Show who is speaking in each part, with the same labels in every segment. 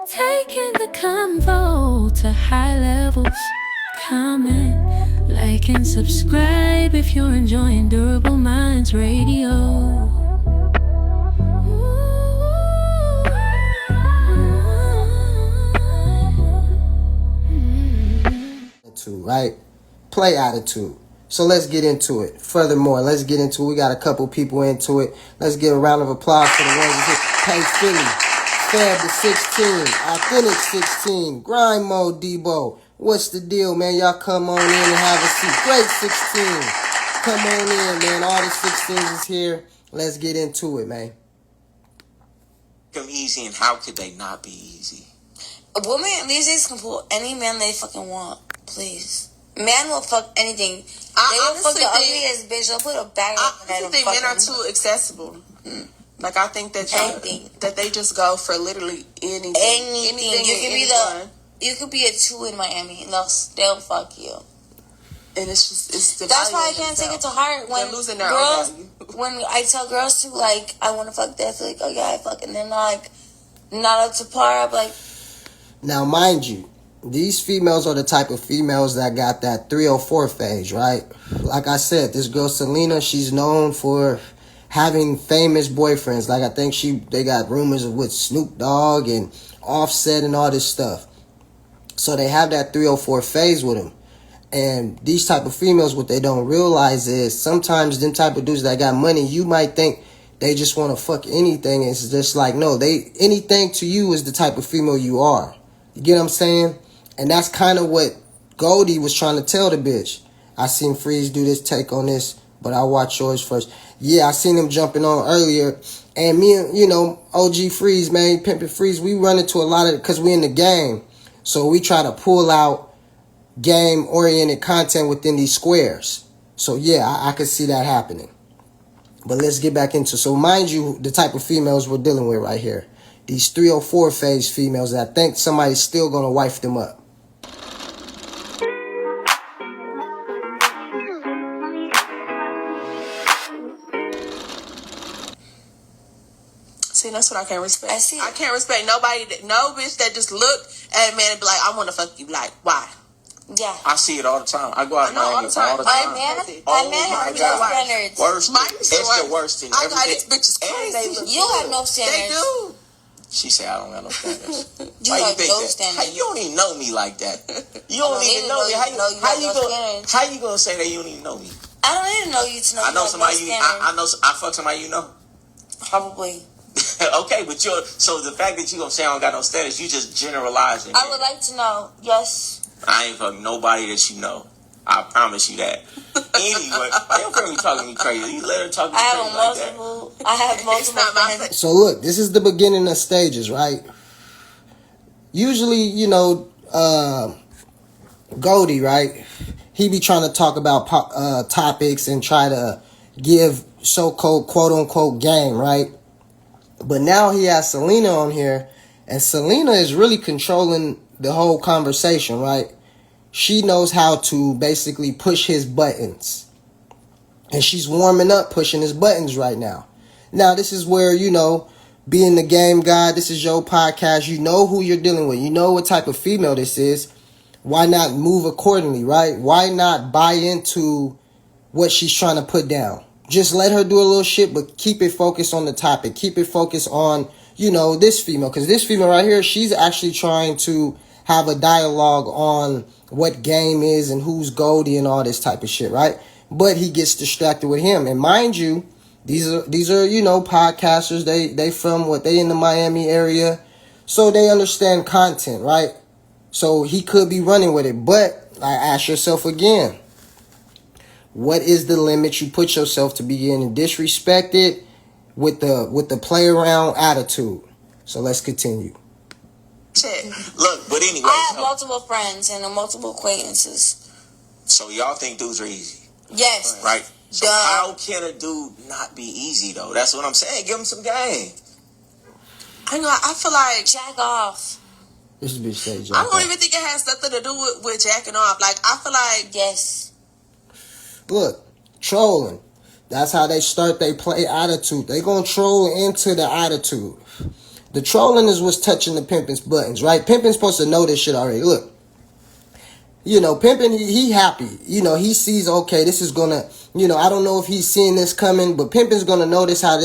Speaker 1: Taking the convo to high levels. Comment, like, and subscribe if you're enjoying Durable Minds Radio.
Speaker 2: Right? Play attitude. So let's get into it. Furthermore, let's get into it. We got a couple people into it. Let's give a round of applause for the ones that hit. Hey, Philly. Fab the 16. Authentic 16. Grind mode Debo. What's the deal, man? Y'all come on in and have a seat. Great 16. Come on in, man. All the 16s is here. Let's get into it, man.
Speaker 3: Come easy, and how could they not be easy?
Speaker 4: Women these days can pull any man they fucking want. Please. Man will fuck anything. They will fuck the ugliest bitch. They'll put a bag on the head.
Speaker 5: I think men are too accessible. Like, I think that that they just go for literally anything.
Speaker 4: Anything. You could be a 2 in Miami and they'll fuck you.
Speaker 5: And it's
Speaker 4: that's why I can't take it to heart when
Speaker 5: losing their girls,
Speaker 4: when I tell girls to, like, I want to fuck that, I feel like, oh yeah, I fuck, and they're not up to par. I'm like,
Speaker 2: now, mind you, these females are the type of females that got that 304 phase, right? Like I said, this girl Selena, she's known for having famous boyfriends. Like, I think they got rumors with Snoop Dogg and Offset and all this stuff. So they have that 304 phase with them. And these type of females, what they don't realize is sometimes them type of dudes that got money, you might think they just want to fuck anything. It's just like, no, anything to you is the type of female you are. You get what I'm saying? And that's kind of what Goldie was trying to tell the bitch. I seen Freeze do this take on this, but I'll watch yours first. Yeah, I seen him jumping on earlier. And me and, OG Freeze, man, Pimpin' Freeze, we run into a lot of, because we in the game. So we try to pull out game-oriented content within these squares. So yeah, I could see that happening. But let's get back into, so mind you, the type of females we're dealing with right here. These 304 phase females that I think somebody's still going to wife them up.
Speaker 5: See, that's what I can't respect.
Speaker 4: I
Speaker 5: can't respect no bitch that just look at a man and be like, I want to fuck you. Like, why?
Speaker 4: Yeah.
Speaker 3: I see it all the time. I go out all the time.
Speaker 4: A man has no standards.
Speaker 3: It's the worst thing.
Speaker 5: I got this bitch is crazy.
Speaker 4: You have no standards.
Speaker 5: They do.
Speaker 3: She said, I don't got no standards.
Speaker 4: You have no standards.
Speaker 3: You don't even know me like that. You don't even know me. How you gonna say that you don't even know me?
Speaker 4: I don't even know you to know.
Speaker 3: I know somebody I fuck somebody you know.
Speaker 4: Probably.
Speaker 3: Okay, but so the fact that you gonna say I don't got no status, you just generalizing.
Speaker 4: I would like to know. Yes.
Speaker 3: I ain't fucking nobody that you know. I promise you that. Anyway, why your girl be talking to me crazy? You let her talk to me crazy like that.
Speaker 4: I have multiple friends.
Speaker 2: So look, this is the beginning of stages, right? Usually, Goldie, right? He be trying to talk about topics and try to give so-called quote-unquote game, right? But now he has Selena on here, and Selena is really controlling the whole conversation, right? She knows how to basically push his buttons. And she's warming up pushing his buttons right now. Now, this is where, being the game guy, this is your podcast. You know who you're dealing with. You know what type of female this is. Why not move accordingly, right? Why not buy into what she's trying to put down? Just let her do a little shit, but keep it focused on the topic. Keep it focused on, this female. Because this female right here, she's actually trying to have a dialogue on what game is and who's Goldie and all this type of shit, right? But he gets distracted with him. And mind you, these are podcasters. They from they in the Miami area. So they understand content, right? So he could be running with it. But I ask yourself again, what is the limit you put yourself to be getting disrespected with the play around attitude? So let's continue.
Speaker 3: Look, but anyway.
Speaker 4: I have multiple friends and multiple acquaintances.
Speaker 3: So y'all think dudes are easy?
Speaker 4: Yes.
Speaker 3: Right? So how can a dude not be easy, though? That's what I'm saying. Give him some game.
Speaker 5: I feel like
Speaker 4: jack off.
Speaker 2: This bitch say jack
Speaker 5: off. I don't even think it has nothing to do with jacking off. Like, I feel like...
Speaker 4: Yes.
Speaker 2: Look, trolling. That's how they start they play attitude. They gonna troll into the attitude. The trolling is what's touching the pimpin's buttons, right? Pimpin's supposed to know this shit already. Look, you know, pimpin', he happy. You know, he sees, okay, this is gonna, you know, I don't know if he's seeing this coming, but pimpin's gonna notice how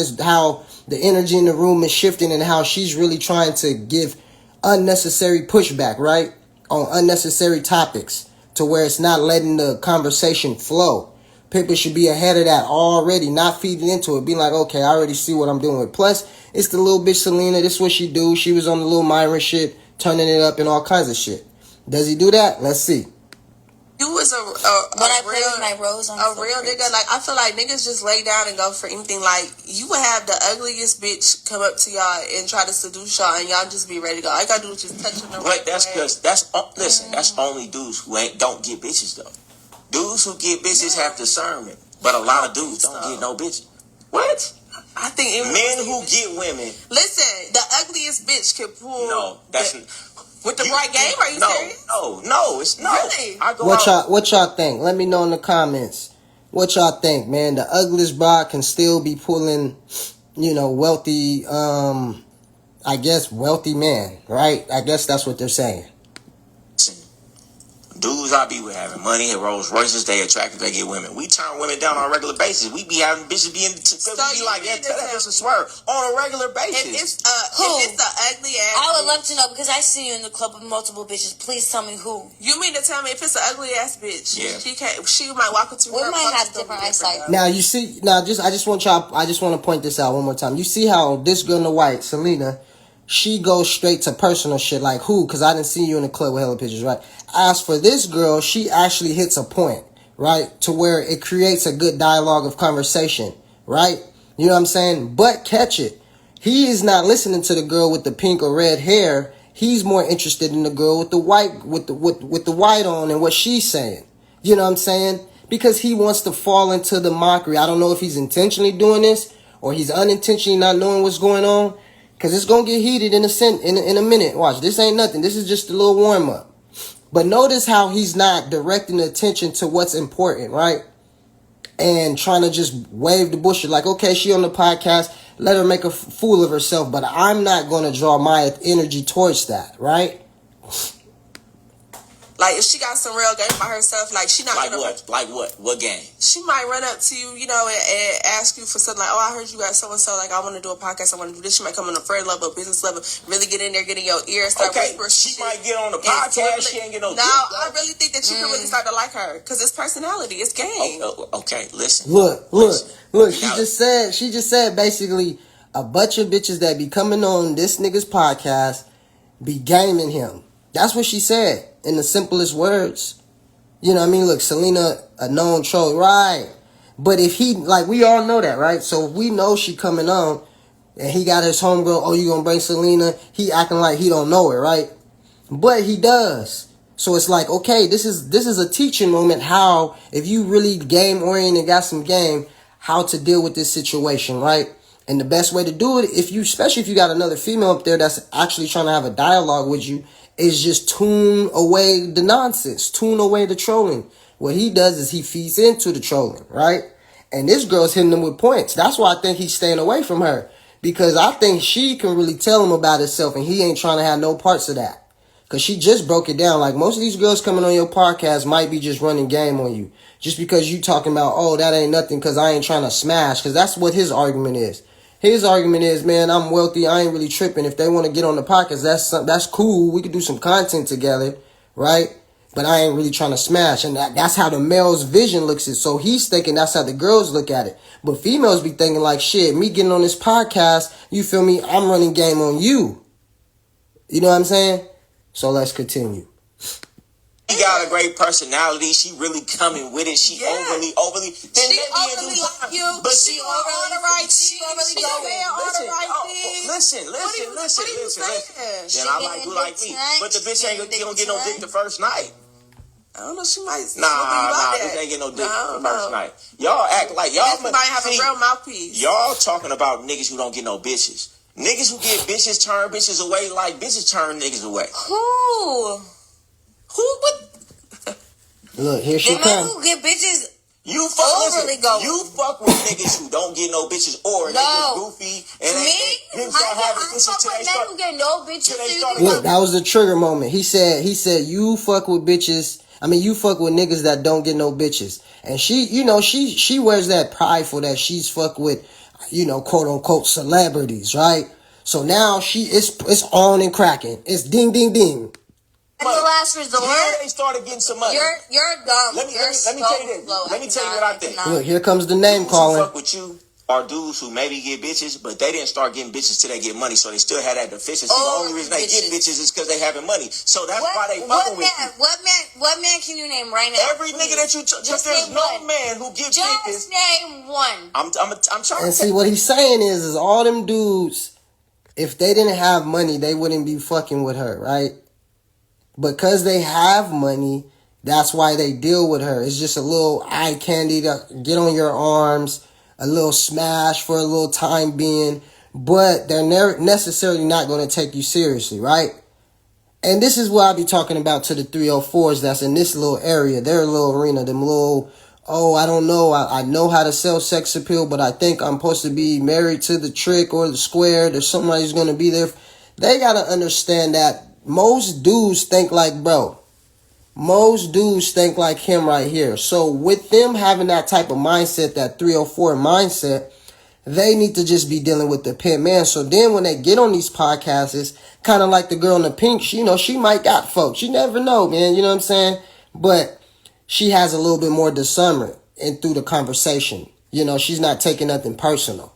Speaker 2: the energy in the room is shifting and how she's really trying to give unnecessary pushback, right? On unnecessary topics to where it's not letting the conversation flow. Pimpin' should be ahead of that already, not feeding into it. Be like, okay, I already see what I'm doing with. Plus, it's the little bitch Selena. This is what she do. She was on the little Myron shit, turning it up and all kinds of shit. Does he do that? Let's see.
Speaker 5: You was a
Speaker 4: play with my rose on
Speaker 5: real nigga. Like, I feel like niggas just lay down and go for anything. Like, you would have the ugliest bitch come up to y'all and try to seduce y'all, and y'all just be ready to go. All you gotta do is just touch them.
Speaker 3: But that's because listen. That's only dudes who don't get bitches though. Dudes who get bitches have discernment, but a lot of dudes don't get no bitches. What?
Speaker 5: I think
Speaker 3: men who get women.
Speaker 5: Listen, the ugliest bitch could pull.
Speaker 3: No, that's.
Speaker 5: With the right game, are you serious?
Speaker 3: No, it's no.
Speaker 5: Really?
Speaker 2: What y'all think? Let me know in the comments. What y'all think, man? The ugliest broad can still be pulling, you know, wealthy, I guess wealthy man, right? I guess that's what they're saying.
Speaker 3: Dudes I be with having money and Rolls Royces, they attractive, they get women. We turn women down on a regular basis. We be having bitches be like that. Tell that bitch to swear on a regular basis.
Speaker 5: If it's the ugly ass,
Speaker 4: I would love to know because I see you in the club with multiple bitches. Please tell me who.
Speaker 5: You mean to tell me if it's an ugly ass bitch?
Speaker 3: Yeah.
Speaker 5: She might walk into.
Speaker 4: We might have different eyesight.
Speaker 2: Now you see, I just want to point this out one more time. You see how this girl in the white, Selena, she goes straight to personal shit like who? Because I didn't see you in the club with hella pictures, right? As for this girl, she actually hits a point, right? To where it creates a good dialogue of conversation, right? You know what I'm saying? But catch it. He is not listening to the girl with the pink or red hair. He's more interested in the girl with the white, with the white on and what she's saying. You know what I'm saying? Because he wants to fall into the mockery. I don't know if he's intentionally doing this or he's unintentionally not knowing what's going on. Because it's going to get heated in a minute. Watch, this ain't nothing. This is just a little warm-up. But notice how he's not directing attention to what's important, right? And trying to just wave the bullshit. Like, okay, she on the podcast. Let her make a fool of herself. But I'm not going to draw my energy towards that, right?
Speaker 5: Like, if she got some real game by herself, like, she not
Speaker 3: like
Speaker 5: gonna...
Speaker 3: what? Like what? What game?
Speaker 5: She might run up to you, you know, and ask you for something like, oh, I heard you got so-and-so, like, I want to do a podcast, I want to do this. She might come on a friend level, business level, really get in there, get in your ear, start whispering.
Speaker 3: She might get on the podcast, she ain't get no dick,
Speaker 5: I really think that you can really start to like her, because it's personality, it's game.
Speaker 3: Okay, listen.
Speaker 2: Look, she just said basically a bunch of bitches that be coming on this nigga's podcast be gaming him. That's what she said in the simplest words. You know what I mean? Look, Selena, a known troll, right? But if he, like, we all know that, right? So if we know she coming on and he got his homegirl, oh, you gonna bring Selena? He acting like he don't know it, right? But he does. So it's like, okay, this is a teaching moment how, if you really game oriented, got some game, how to deal with this situation, right? And the best way to do it, especially if you got another female up there that's actually trying to have a dialogue with you, is just tune away the nonsense, tune away the trolling. What he does is he feeds into the trolling, right? And this girl's hitting him with points. That's why I think he's staying away from her. Because I think she can really tell him about himself and he ain't trying to have no parts of that. Because she just broke it down. Like, most of these girls coming on your podcast might be just running game on you. Just because you talking about, oh, that ain't nothing because I ain't trying to smash. Because that's what his argument is. His argument is, man, I'm wealthy. I ain't really tripping. If they want to get on the podcast, that's cool. We could do some content together, right? But I ain't really trying to smash. And that's how the male's vision looks at it. So he's thinking that's how the girls look at it. But females be thinking like, shit, me getting on this podcast, you feel me? I'm running game on you. You know what I'm saying? So let's continue.
Speaker 3: She got a great personality. She really coming with it. She overly. Then
Speaker 5: she overly like you, but she on the right thing. She overly saying all the right things.
Speaker 3: Listen. Then I like you like me, but the bitch ain't gonna get no dick the first night.
Speaker 5: I don't know. She might.
Speaker 3: Nah. This ain't get no dick the first night. Y'all act like y'all
Speaker 5: might have a real mouthpiece.
Speaker 3: Y'all talking about niggas who don't get no bitches. Niggas who get bitches turn bitches away like bitches turn niggas away.
Speaker 4: Who?
Speaker 5: Who would?
Speaker 2: Look, here she
Speaker 4: comes.
Speaker 2: comes.
Speaker 4: Who get bitches?
Speaker 3: You fuck with niggas who don't get no bitches or niggas goofy and
Speaker 4: I fuck with men who get no bitches.
Speaker 2: Look, that was the trigger moment. He said you fuck with bitches. I mean, you fuck with niggas that don't get no bitches. And she, you know, she wears that prideful that she's fuck with, you know, quote unquote celebrities, right? So now it's on and cracking. It's ding ding ding.
Speaker 4: At the last resort,
Speaker 3: they started getting some money.
Speaker 4: You're dumb.
Speaker 3: Let me tell you this. Let me tell you what I think.
Speaker 2: Look, here comes the name calling.
Speaker 3: Fuck with you are dudes who maybe get bitches, but they didn't start getting bitches till they get money, so they still had that deficiency. The only reason they get bitches is because they having money. So that's why they fucking with you.
Speaker 4: What man can you name right now?
Speaker 3: Every nigga that you just there's no man who gives bitches.
Speaker 4: Just name one.
Speaker 3: I'm trying.
Speaker 2: And see what he's saying is all them dudes, if they didn't have money, they wouldn't be fucking with her, right? Because they have money, that's why they deal with her. It's just a little eye candy to get on your arms, a little smash for a little time being, but they're never necessarily not going to take you seriously, right? And this is what I'll be talking about to the 304s that's in this little area, their little arena, them little, I don't know, I know how to sell sex appeal, but I think I'm supposed to be married to the trick or the square. There's somebody who's going to be there. They got to understand that most dudes think like bro. Most dudes think like him right here. So with them having that type of mindset, that 304 mindset, they need to just be dealing with the pimp man. So then when they get on these podcasts, it's kind of like the girl in the pink. You know, she might got folks. You never know, man. You know what I'm saying? But she has a little bit more discernment and through the conversation. You know, she's not taking nothing personal.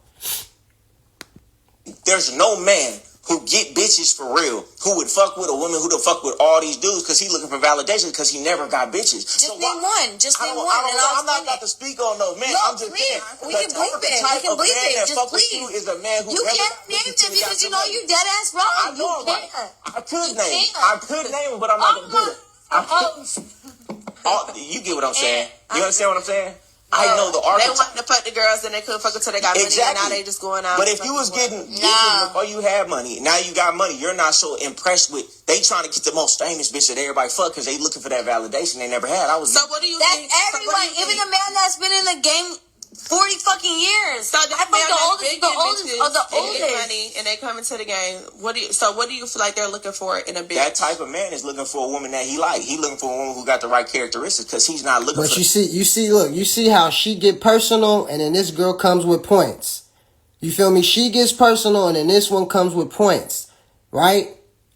Speaker 3: There's no man who get bitches for real, who would fuck with a woman who would fuck with all these dudes because he looking for validation because he never got bitches.
Speaker 4: Just name one.
Speaker 3: I'm not about to speak on those men. I'm just saying.
Speaker 4: We can bleep it. We can bleep it. Just please.
Speaker 3: You is a man who
Speaker 4: you can't name them because you know you dead ass wrong.
Speaker 3: I know, I could name them, but I'm not gonna do it. You get what I'm saying? You understand what I'm saying? I know the archetype.
Speaker 5: They wanted to fuck the girls and they couldn't fuck until they got money. And now they just going out.
Speaker 3: But if you was getting bitches before you had money, now you got money, you're not so impressed with. They trying to get the most famous bitch that everybody fuck because they looking for that validation they never had.
Speaker 5: So what do you think?
Speaker 4: That's everyone, even a man that's been in the game 40 fucking years.
Speaker 5: So I
Speaker 4: think the oldest of the oldest.
Speaker 5: Get money and they come into the game. What do you feel like they're looking for in a bitch?
Speaker 3: That type of man is looking for a woman that he like. He looking for a woman who got the right characteristics because he's not looking for.
Speaker 2: But you see how she get personal and then this girl comes with points. You feel me? She gets personal and then this one comes with points, right?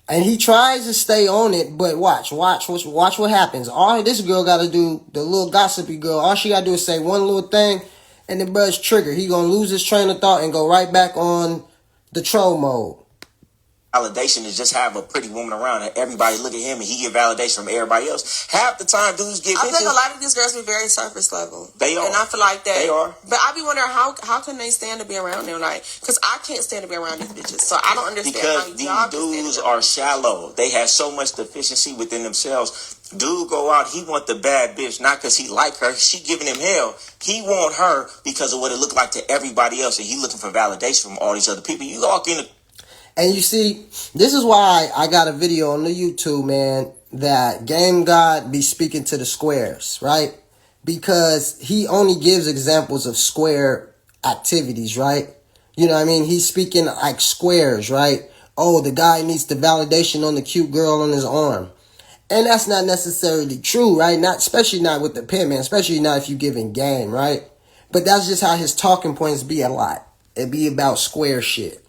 Speaker 2: And he tries to stay on it, but watch what happens. All this girl got to do, the little gossipy girl, all she got to do is say one little thing. And the bruh's trigger. He gonna lose his train of thought and go right back on the troll mode.
Speaker 3: Validation is just have a pretty woman around and everybody look at him and he get validation from everybody else. Half the time dudes get bitches.
Speaker 5: I think a lot of these girls be very surface level.
Speaker 3: They are.
Speaker 5: And I feel like that.
Speaker 3: They are.
Speaker 5: But I be wondering how can they stand to be around them? Like, because I can't stand to be around these bitches. So I don't understand
Speaker 3: because
Speaker 5: how
Speaker 3: these dudes are shallow. They have so much deficiency within themselves. Dude go out, he want the bad bitch, not because he like her. She giving him hell. He want her because of what it looked like to everybody else. And he looking for validation from all these other people. You walk in.
Speaker 2: And you see, this is why I got a video on the YouTube, man, that Game God be speaking to the squares, right? Because he only gives examples of square activities, right? You know what I mean? He's speaking like squares, right? Oh, the guy needs the validation on the cute girl on his arm. And that's not necessarily true, right? Especially not with the pimp, man. Especially not if you giving game, right? But that's just how his talking points be a lot. It be about square shit.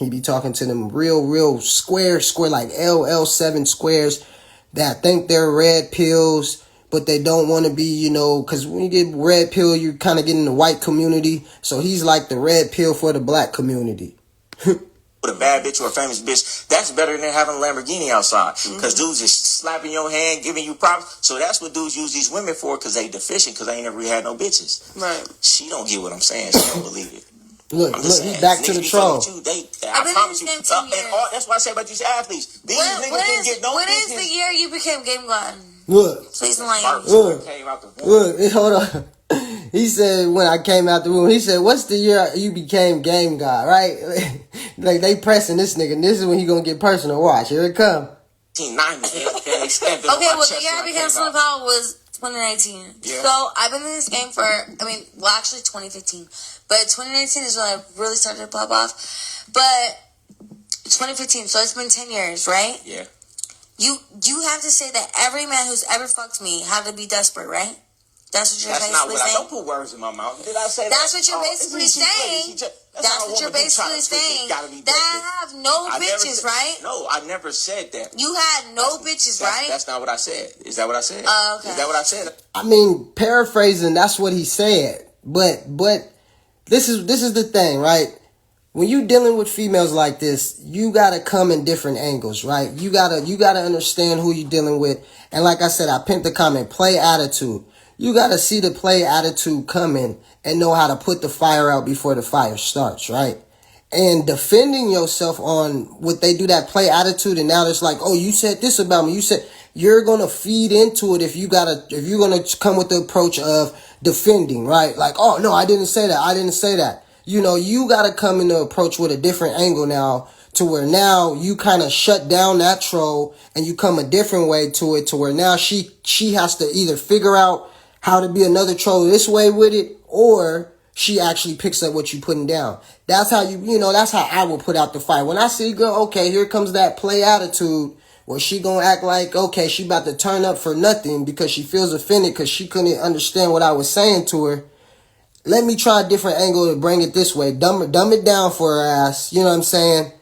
Speaker 2: He be talking to them real square, like LL7 squares that think they're red pills, but they don't want to be, you know, because when you get red pill, you kind of get in the white community. So he's like the red pill for the black community.
Speaker 3: With a bad bitch or a famous bitch, that's better than having a Lamborghini outside. Because dudes is slapping your hand, giving you props. So that's what dudes use these women for, because they deficient, because they ain't never really had no bitches.
Speaker 5: Right.
Speaker 3: She don't get what I'm saying. She don't believe it.
Speaker 2: Look, he's back to the troll.
Speaker 3: I promise you. And that's why I say about these athletes. These niggas didn't get no bitches.
Speaker 4: When is the year you became Game God?
Speaker 2: Look.
Speaker 4: Please enlighten me.
Speaker 2: Look, hold on. He said when I came out the room, he said, what's the year you became Game God, right? Like they pressing this nigga, and this is when he gonna get personal. Watch, here it come.
Speaker 3: 1990.
Speaker 4: Okay, well the year I became Slim Power was 2019.
Speaker 3: Yeah.
Speaker 4: So I've been in this game for, actually 2015. But 2019 is when I really started to pop off. But 2015, so it's been 10 years, right?
Speaker 3: Yeah.
Speaker 4: You have to say that every man who's ever fucked me had to be desperate, right? That's what you're basically saying?
Speaker 3: Don't put words in my mouth. Did I say that?
Speaker 4: That's what you're basically saying. That's what you're basically saying. That have no bitches, right?
Speaker 3: No, I never said that.
Speaker 4: You had no bitches, right?
Speaker 3: That's not what I said. Is that what I said?
Speaker 4: Okay.
Speaker 3: Is that what I said?
Speaker 2: I mean, paraphrasing, that's what he said. But this is the thing, right? When you dealing with females like this, you gotta come in different angles, right? You gotta understand who you're dealing with. And like I said, I pinned the comment, play attitude. You gotta see the play attitude coming and know how to put the fire out before the fire starts, right? And defending yourself on what they do, that play attitude, and now it's like, oh, you said this about me. You said you're gonna feed into it if you're gonna come with the approach of defending, right? Like, oh no, I didn't say that. I didn't say that. You know, you gotta come in the approach with a different angle now, to where now you kind of shut down that troll and you come a different way to it, to where now she has to either figure out how to be another troll this way with it, or she actually picks up what you putting down. That's how that's how I will put out the fire. When I see girl, okay, here comes that play attitude where she gonna act like, okay, she about to turn up for nothing because she feels offended because she couldn't understand what I was saying to her. Let me try a different angle to bring it this way. Dumb it down for her ass, you know what I'm saying?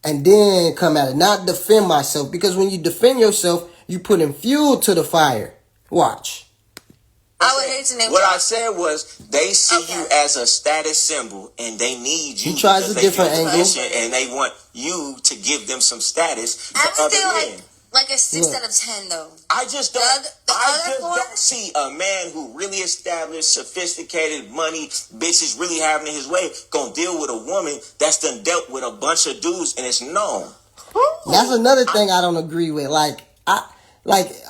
Speaker 2: And then come at it. Not defend myself, because when you defend yourself, you putting fuel to the fire. Watch.
Speaker 4: I would hate to name
Speaker 3: what I said was they see you as a status symbol and they need you.
Speaker 2: He tries a different angle.
Speaker 3: And they want you to give them some status.
Speaker 4: I would say like a 6 out of 10 though.
Speaker 3: I just don't see a man who really established, sophisticated money, bitches really having it his way, gonna deal with a woman that's done dealt with a bunch of dudes and it's known.
Speaker 2: That's another thing I don't agree with.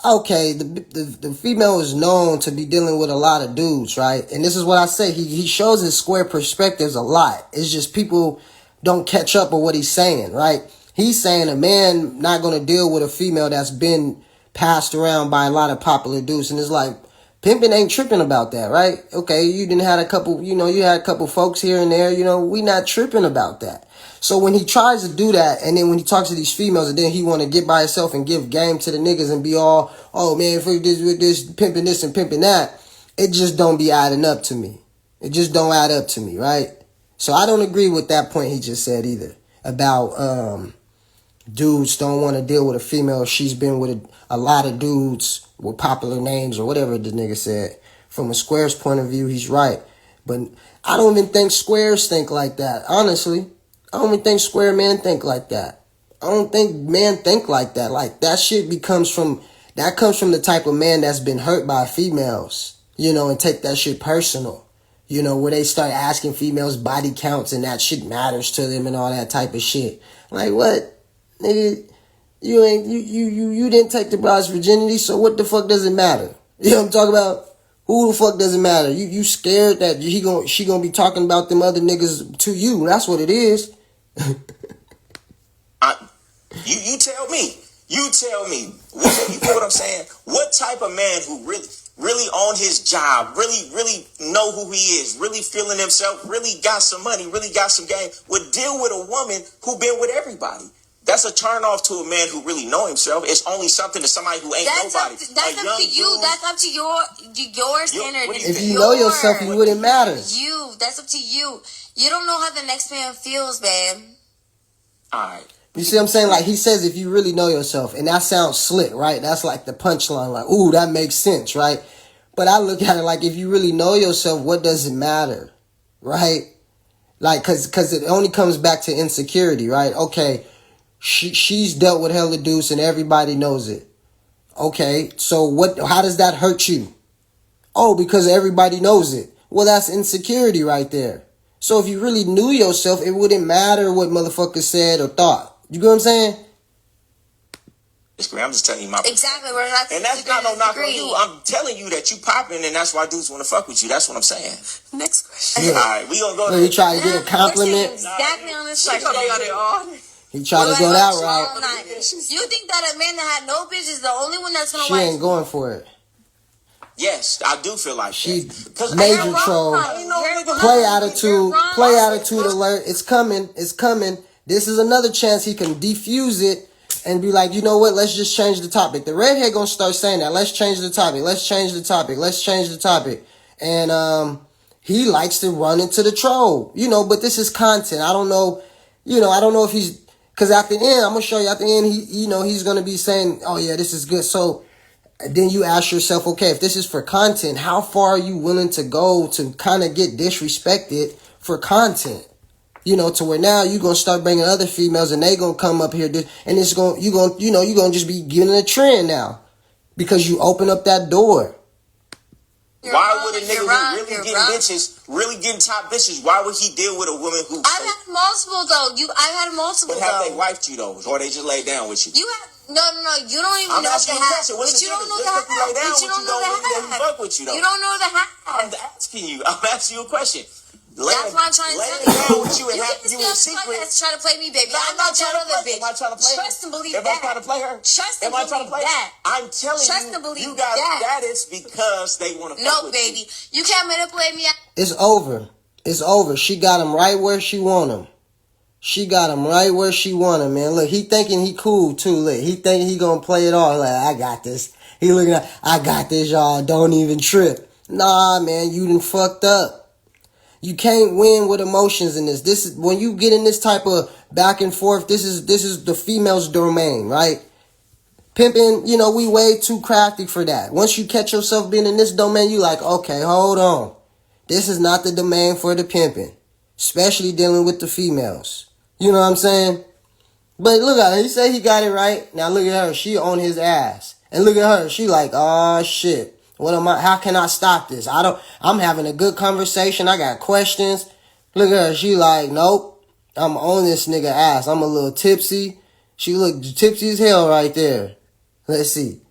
Speaker 2: Okay, the female is known to be dealing with a lot of dudes, right? And this is what I say. He shows his square perspectives a lot. It's just people don't catch up with what he's saying, right? He's saying a man not going to deal with a female that's been passed around by a lot of popular dudes. And it's like, pimping ain't tripping about that, right? Okay, you didn't had a couple, you had a couple folks here and there, we not tripping about that. So when he tries to do that, and then when he talks to these females, and then he want to get by himself and give game to the niggas and be all, oh man, for this, pimping this and pimping that, it just don't be adding up to me. It just don't add up to me, right? So I don't agree with that point he just said either, about dudes don't want to deal with a female. She's been with a lot of dudes with popular names or whatever the nigga said. From a square's point of view, he's right. But I don't even think squares think like that, honestly. I don't even think square men think like that. I don't think men think like that. Like, that shit comes from the type of man that's been hurt by females, and take that shit personal. Where they start asking females body counts and that shit matters to them and all that type of shit. Like, what? Nigga, you didn't take the bride's virginity, so what the fuck does it matter? You know what I'm talking about? Who the fuck does it matter? You scared that she gonna be talking about them other niggas to you. That's what it is.
Speaker 3: You tell me. You tell me. You know what I'm saying? What type of man who really on his job, really know who he is, really feeling himself, really got some money, really got some game, would deal with a woman who been with everybody? That's a turn off to a man who really know himself. It's only something to somebody who ain't nobody.
Speaker 4: That's up to you. That's up to your standard.
Speaker 2: If you know yourself, it wouldn't matter.
Speaker 4: That's up to you. You don't know how the next man feels, man.
Speaker 3: Alright.
Speaker 2: You see what I'm saying? Like, he says if you really know yourself, and that sounds slick, right? That's like the punchline, like, ooh, that makes sense, right? But I look at it like, if you really know yourself, what does it matter, right? Like, cause it only comes back to insecurity, right? Okay, she's dealt with hella dudes and everybody knows it. Okay, so how does that hurt you? Oh, because everybody knows it. Well, that's insecurity right there. So if you really knew yourself, it wouldn't matter what motherfuckers said or thought. You get what I'm saying?
Speaker 3: I'm just telling you my
Speaker 4: exactly. We're not,
Speaker 3: and that's not no knock on you. I'm telling you that you popping, and that's why dudes want to fuck with you. That's what I'm saying.
Speaker 5: Next question.
Speaker 2: Yeah.
Speaker 3: All right, we gonna go.
Speaker 2: You try to get a compliment.
Speaker 4: Exactly on this question.
Speaker 2: He tried to go that route.
Speaker 4: You think that a man that had no bitch is the only one that's gonna
Speaker 2: She ain't going for it.
Speaker 3: Yes, I do feel like
Speaker 2: She
Speaker 3: that. 'Cause
Speaker 2: major
Speaker 3: I-
Speaker 2: troll.
Speaker 3: I ain't no nigga
Speaker 2: Play
Speaker 3: who-
Speaker 2: attitude. Play attitude alert. It's coming. It's coming. This is another chance he can defuse it and be like, you know what? Let's just change the topic. The redhead gonna start saying that. Let's change the topic. Let's change the topic. Let's change the topic. And he likes to run into the troll. You know, but this is content. I don't know. You know, I don't know if he's, because at the end, I'm gonna show you at the end. He's gonna be saying, oh yeah, this is good. So then you ask yourself, okay, if this is for content, how far are you willing to go to kind of get disrespected for content? You know, to where now you're going to start bringing other females and they going to come up here and it's going, you're going to just be getting a trend now because you open up that door.
Speaker 3: Why would a nigga who really getting top bitches, why would he deal with a woman who...
Speaker 4: I've had multiple, though. I've had multiple,
Speaker 3: But have they wifed you, though? Or they just lay down with you?
Speaker 4: You have... No. You don't even
Speaker 3: I'm
Speaker 4: know the
Speaker 3: asking you a
Speaker 4: half.
Speaker 3: question. What's
Speaker 4: But
Speaker 3: the
Speaker 4: you don't know
Speaker 3: difference?
Speaker 4: the half.
Speaker 3: Just because he lay down
Speaker 4: But you
Speaker 3: with
Speaker 4: don't
Speaker 3: you
Speaker 4: know
Speaker 3: don't mean that
Speaker 4: the
Speaker 3: he
Speaker 4: half.
Speaker 3: fuck with you, though.
Speaker 4: You don't know the half.
Speaker 3: I'm asking you. I'm asking you a question.
Speaker 4: That's why I'm trying to tell
Speaker 3: laying down
Speaker 4: you.
Speaker 3: with you and
Speaker 4: You
Speaker 3: having
Speaker 4: can
Speaker 3: you
Speaker 4: stay
Speaker 3: in
Speaker 4: on the
Speaker 3: secret.
Speaker 4: podcast trying to play me, baby.
Speaker 3: No,
Speaker 4: I'm not that other bitch.
Speaker 3: Am I trying to play her?
Speaker 4: Trust and believe
Speaker 3: Am
Speaker 4: that.
Speaker 3: I trying to play her?
Speaker 4: Trust and
Speaker 3: Am I trying to
Speaker 4: believe
Speaker 3: play
Speaker 4: that.
Speaker 3: I'm telling
Speaker 4: Trust and believe
Speaker 3: you got
Speaker 4: that.
Speaker 3: status because they want to fuck
Speaker 4: No,
Speaker 3: with
Speaker 4: baby.
Speaker 3: you.
Speaker 4: You can't manipulate me.
Speaker 2: It's over. It's over. She got him right where she want him. She got him right where she want him, man. Look, he thinking he cool too. Look, he think he gonna play it all. Like, I got this. He looking at, I got this, y'all. Don't even trip. Nah, man, you done fucked up. You can't win with emotions in this. This is when you get in this type of back and forth. This is the female's domain, right? Pimping, you know, we way too crafty for that. Once you catch yourself being in this domain, you like, okay, hold on. This is not the domain for the pimping, especially dealing with the females. You know what I'm saying? But look at her. He said he got it right. Now look at her. She on his ass. And look at her. She like, oh shit. What am I? How can I stop this? I'm having a good conversation. I got questions. Look at her. She like, nope. I'm on this nigga ass. I'm a little tipsy. She look tipsy as hell right there. Let's see.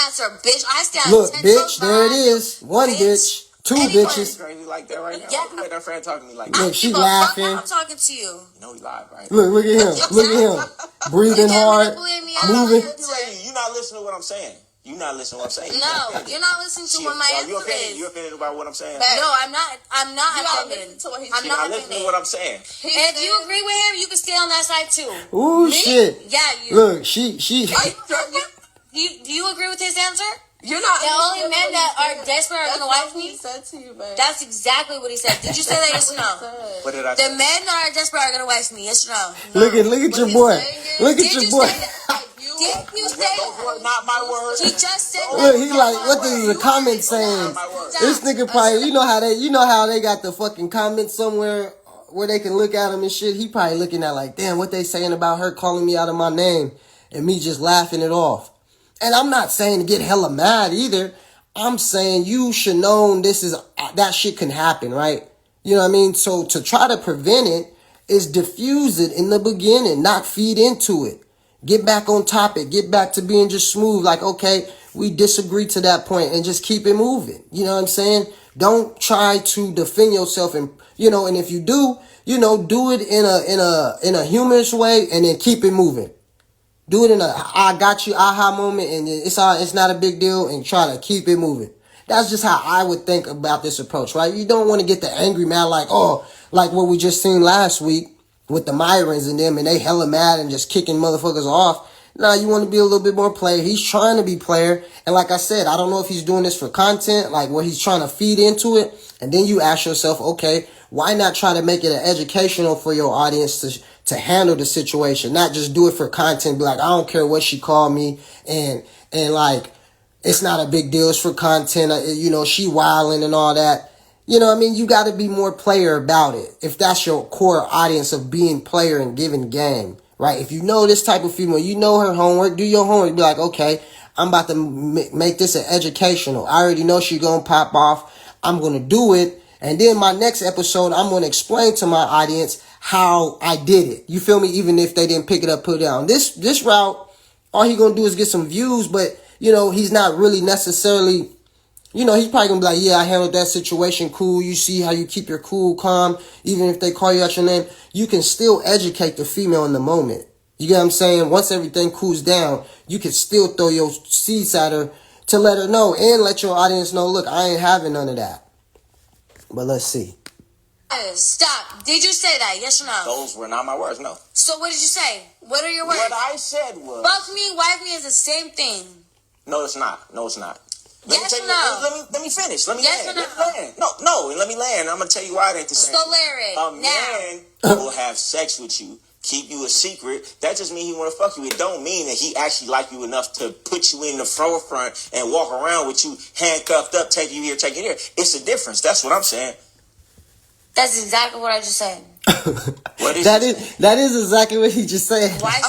Speaker 4: Answer, bitch. I stand.
Speaker 2: Look, bitch. There it is. One bitch. Two bitches.
Speaker 3: Crazy like that right now.
Speaker 4: Yeah.
Speaker 3: Let that friend talk to me like that.
Speaker 2: Look, she laughing.
Speaker 4: I'm talking to you.
Speaker 3: You know he live, right?
Speaker 2: Look at him. Look at him. Breathing hard. Moving.
Speaker 3: You're not listening to what I'm saying. You're not listening to what I'm saying.
Speaker 4: No, you're not listening to what my answer is.
Speaker 3: You offended about what I'm saying?
Speaker 4: No, I'm not. I'm not offended. I'm
Speaker 3: You're
Speaker 4: not
Speaker 3: not listening to
Speaker 4: offended.
Speaker 3: what I'm saying.
Speaker 4: If you agree with him, you can stay on that side too.
Speaker 2: Ooh,
Speaker 4: Me?
Speaker 2: shit.
Speaker 4: Yeah, you.
Speaker 2: Look, she.
Speaker 4: Do you agree with his answer?
Speaker 5: You're not.
Speaker 4: The only men that are desperate are gonna wife me.
Speaker 5: Said to you, babe.
Speaker 4: That's exactly what he said. Did you say that? Yes or no?
Speaker 3: What did I
Speaker 4: The
Speaker 3: say?
Speaker 4: men that are desperate are gonna wife me. Yes or no?
Speaker 2: Look at your boy. Look at
Speaker 4: Did
Speaker 2: your
Speaker 4: you
Speaker 2: boy.
Speaker 4: say that? Did you say
Speaker 3: Those were
Speaker 4: that?
Speaker 3: not my words.
Speaker 4: He just said that.
Speaker 2: Look, he like, what is the comment saying? This nigga probably, you know how they got the fucking comments somewhere where they can look at him and shit. He probably looking at like, damn, what they saying about her calling me out of my name and me just laughing it off. And I'm not saying to get hella mad either. I'm saying you should know that shit can happen, right? You know what I mean? So to try to prevent it is diffuse it in the beginning, not feed into it. Get back on topic. Get back to being just smooth. Like, okay, we disagree to that point and just keep it moving. You know what I'm saying? Don't try to defend yourself and, and if you do, do it in a humorous way and then keep it moving. Do it in a I got you aha moment and it's not a big deal and try to keep it moving. That's just how I would think about this approach, right? You don't want to get the angry man like what we just seen last week with the Myrons and them and they hella mad and just kicking motherfuckers off. Nah, you want to be a little bit more player. He's trying to be player. And like I said, I don't know if he's doing this for content, like where he's trying to feed into it. And then you ask yourself, okay, why not try to make it an educational for your audience to handle the situation, not just do it for content, be like, I don't care what she called me, and like, it's not a big deal, it's for content, she wilding and all that. You know what I mean? You got to be more player about it, if that's your core audience of being player and giving game, right? If you know this type of female, you know her homework, do your homework, be like, okay, I'm about to make this an educational. I already know she gonna pop off, I'm gonna do it, and then my next episode, I'm gonna explain to my audience how I did it. You feel me? Even if they didn't pick it up, put it down. This route, all he gonna do is get some views, but he's not really necessarily, he's probably gonna be like, yeah, I handled that situation cool. You see how you keep your cool, calm, even if they call you out your name, you can still educate the female in the moment. You get what I'm saying? Once everything cools down, you can still throw your seeds at her, to let her know and let your audience know, look, I ain't having none of that. But let's see.
Speaker 4: Stop. Did you say that? Yes or no?
Speaker 3: Those were not my words, no.
Speaker 4: So what did you say? What are your words?
Speaker 3: What I said was...
Speaker 4: Fuck me, wife me is the same thing.
Speaker 3: No, it's not. No, it's not.
Speaker 4: Yes or no?
Speaker 3: Let me finish. Let me
Speaker 4: yes
Speaker 3: land.
Speaker 4: Or no?
Speaker 3: Let me land. No, let me land. I'm going to tell you why it ain't the same.
Speaker 4: So Larry,
Speaker 3: a man will have sex with you, keep you a secret. That just means he want to fuck you. It don't mean that he actually like you enough to put you in the forefront and walk around with you handcuffed up, take you here, take you there. It's a difference. That's what I'm saying.
Speaker 4: That's exactly what I just said.
Speaker 2: That is exactly what he just said.
Speaker 4: Why?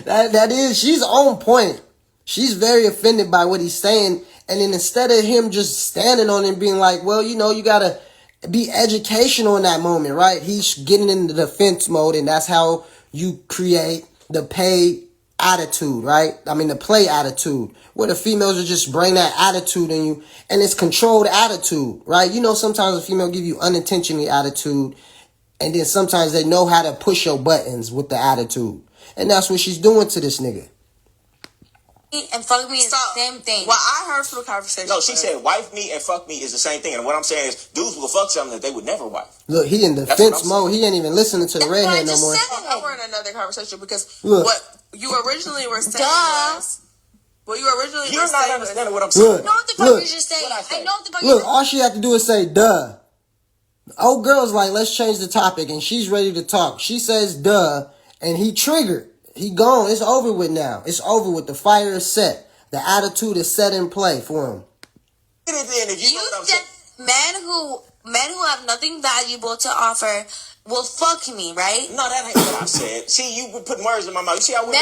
Speaker 2: That is, she's on point. She's very offended by what he's saying. And then instead of him just standing on it and being like, well, you know, you got to be educational in that moment, right? He's getting into the defense mode, and that's how you create the pay attitude, right? I mean, the play attitude, where the females will just bring that attitude in you, and it's controlled attitude, right? You know, sometimes a female give you unintentionally attitude, and then sometimes they know how to push your buttons with the attitude. And that's what she's doing to this nigga.
Speaker 4: And fuck me is the same thing.
Speaker 5: What I heard from the conversation.
Speaker 3: No, she said wife me and fuck me is the same thing. And what I'm saying is dudes will fuck something that they would never wife.
Speaker 2: Look, he in defense mode. He ain't even listening to the redhead no more.
Speaker 5: We're in another conversation because what you originally were saying was... Well, you originally
Speaker 3: You're not understanding what I'm saying.
Speaker 4: I know what the fuck you're just saying. I know what the fuck you're saying.
Speaker 2: All she had to do is say, duh. Old girl's like, let's change the topic, and she's ready to talk. She says, duh, and he triggered. He gone. It's over with now. It's over with. The fire is set. The attitude is set in play for him.
Speaker 4: You said men who have nothing valuable to offer will fuck me, right?
Speaker 3: No, that ain't what I said. See, you put words in my mouth. You see how
Speaker 4: men